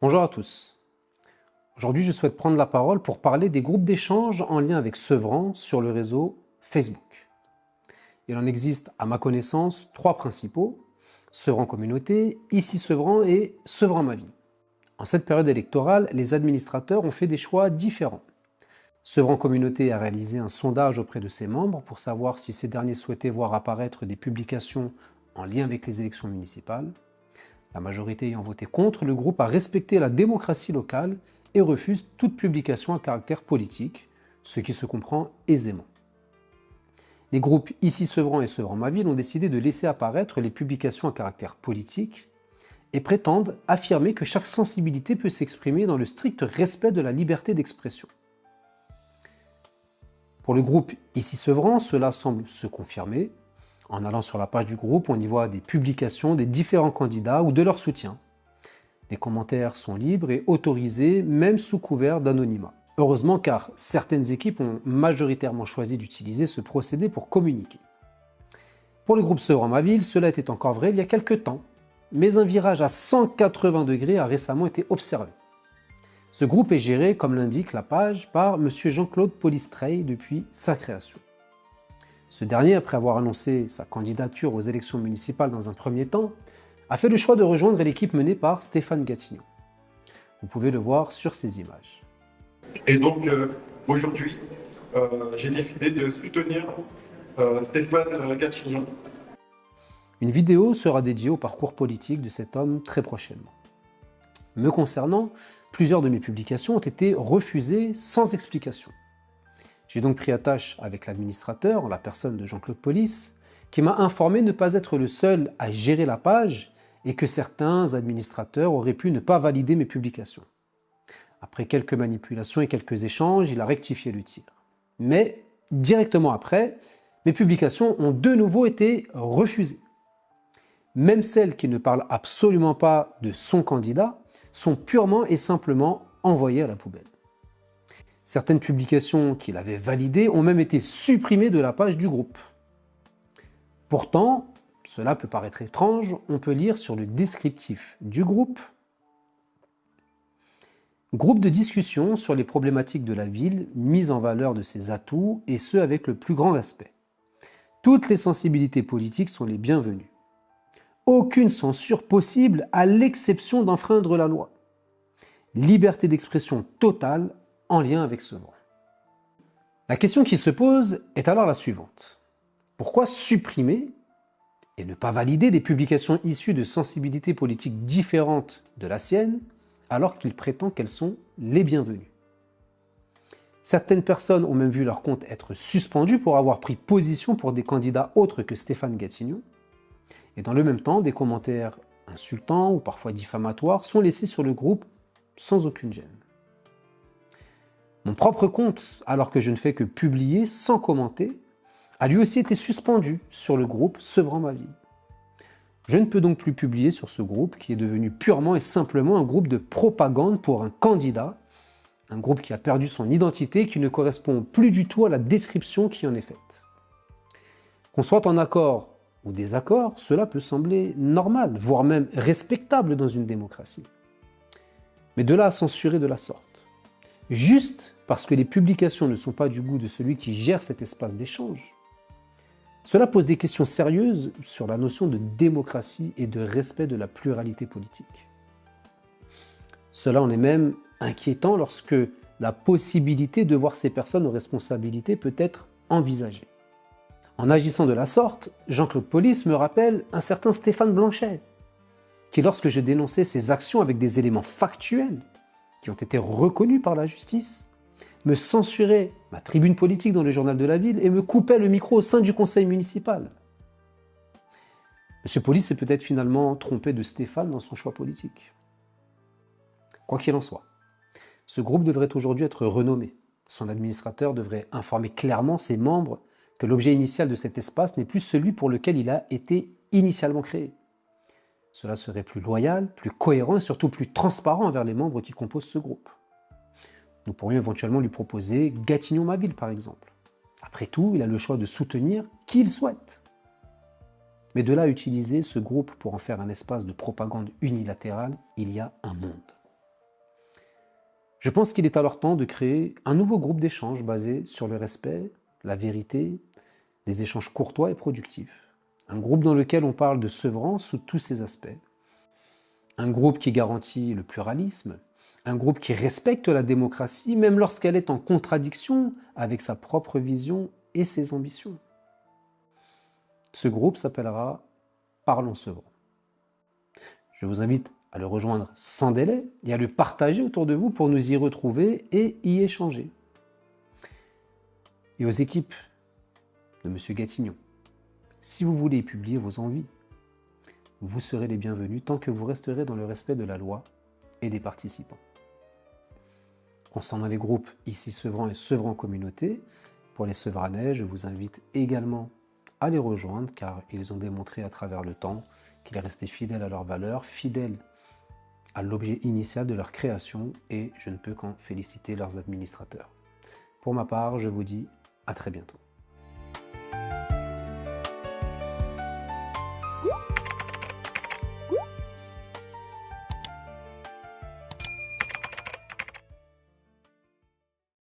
Bonjour à tous. Aujourd'hui, je souhaite prendre la parole pour parler des groupes d'échange en lien avec Sevran sur le réseau Facebook. Il en existe, à ma connaissance, 3 principaux: Sevran Communauté, Ici Sevran et Sevran Ma Vie. En cette période électorale, les administrateurs ont fait des choix différents. Sevran Communauté a réalisé un sondage auprès de ses membres pour savoir si ces derniers souhaitaient voir apparaître des publications en lien avec les élections municipales. La majorité ayant voté contre, le groupe a respecté la démocratie locale et refuse toute publication à caractère politique, ce qui se comprend aisément. Les groupes Ici Sevran et Sevran Ma Ville ont décidé de laisser apparaître les publications à caractère politique et prétendent affirmer que chaque sensibilité peut s'exprimer dans le strict respect de la liberté d'expression. Pour le groupe Ici Sevran, cela semble se confirmer. En allant sur la page du groupe, on y voit des publications des différents candidats ou de leur soutien. Les commentaires sont libres et autorisés, même sous couvert d'anonymat. Heureusement, car certaines équipes ont majoritairement choisi d'utiliser ce procédé pour communiquer. Pour le groupe Sevran Ma Ville, cela était encore vrai il y a quelques temps, mais un virage à 180 degrés a récemment été observé. Ce groupe est géré, comme l'indique la page, par M. Jean-Claude Polistrey depuis sa création. Ce dernier, après avoir annoncé sa candidature aux élections municipales dans un premier temps, a fait le choix de rejoindre l'équipe menée par Stéphane Gatignon. Vous pouvez le voir sur ces images. Et donc aujourd'hui, j'ai décidé de soutenir Stéphane Gatignon. Une vidéo sera dédiée au parcours politique de cet homme très prochainement. Me concernant, plusieurs de mes publications ont été refusées sans explication. J'ai donc pris attache avec l'administrateur, en la personne de Jean-Claude Police, qui m'a informé ne pas être le seul à gérer la page et que certains administrateurs auraient pu ne pas valider mes publications. Après quelques manipulations et quelques échanges, il a rectifié le tir. Mais, directement après, mes publications ont de nouveau été refusées. Même celles qui ne parlent absolument pas de son candidat sont purement et simplement envoyées à la poubelle. Certaines publications qu'il avait validées ont même été supprimées de la page du groupe. Pourtant, cela peut paraître étrange, on peut lire sur le descriptif du groupe: groupe de discussion sur les problématiques de la ville, mise en valeur de ses atouts, et ce avec le plus grand respect. Toutes les sensibilités politiques sont les bienvenues. Aucune censure possible à l'exception d'enfreindre la loi. Liberté d'expression totale en lien avec ce droit. La question qui se pose est alors la suivante. Pourquoi supprimer et ne pas valider des publications issues de sensibilités politiques différentes de la sienne alors qu'il prétend qu'elles sont les bienvenues? Certaines personnes ont même vu leur compte être suspendu pour avoir pris position pour des candidats autres que Stéphane Gatignon. Et dans le même temps, des commentaires insultants ou parfois diffamatoires sont laissés sur le groupe sans aucune gêne. Mon propre compte, alors que je ne fais que publier sans commenter, a lui aussi été suspendu sur le groupe Sevran Ma Vie. Je ne peux donc plus publier sur ce groupe qui est devenu purement et simplement un groupe de propagande pour un candidat, un groupe qui a perdu son identité et qui ne correspond plus du tout à la description qui en est faite. Qu'on soit en accord ou désaccord, cela peut sembler normal, voire même respectable dans une démocratie. Mais de là à censurer de la sorte, juste parce que les publications ne sont pas du goût de celui qui gère cet espace d'échange, cela pose des questions sérieuses sur la notion de démocratie et de respect de la pluralité politique. Cela en est même inquiétant lorsque la possibilité de voir ces personnes aux responsabilités peut être envisagée. En agissant de la sorte, Jean-Claude Police me rappelle un certain Stéphane Blanchet, qui, lorsque je dénonçais ses actions avec des éléments factuels qui ont été reconnus par la justice, me censurait ma tribune politique dans le journal de la ville et me coupait le micro au sein du conseil municipal. M. Police s'est peut-être finalement trompé de Stéphane dans son choix politique. Quoi qu'il en soit, ce groupe devrait aujourd'hui être renommé. Son administrateur devrait informer clairement ses membres que l'objet initial de cet espace n'est plus celui pour lequel il a été initialement créé. Cela serait plus loyal, plus cohérent et surtout plus transparent envers les membres qui composent ce groupe. Nous pourrions éventuellement lui proposer Gatignon Ma Ville par exemple. Après tout, il a le choix de soutenir qui il souhaite. Mais de là à utiliser ce groupe pour en faire un espace de propagande unilatérale, il y a un monde. Je pense qu'il est alors temps de créer un nouveau groupe d'échange basé sur le respect, la vérité, des échanges courtois et productifs. Un groupe dans lequel on parle de Sevran sous tous ses aspects. Un groupe qui garantit le pluralisme, un groupe qui respecte la démocratie, même lorsqu'elle est en contradiction avec sa propre vision et ses ambitions. Ce groupe s'appellera Parlons Sevran. Je vous invite à le rejoindre sans délai et à le partager autour de vous pour nous y retrouver et y échanger. Et aux équipes de M. Gatignon, si vous voulez publier vos envies, vous serez les bienvenus tant que vous resterez dans le respect de la loi et des participants. Concernant les groupes ici Sevran et Sevran Communauté, pour les Sevranais, je vous invite également à les rejoindre car ils ont démontré à travers le temps qu'ils restaient fidèles à leurs valeurs, fidèles à l'objet initial de leur création et je ne peux qu'en féliciter leurs administrateurs. Pour ma part, je vous dis à très bientôt.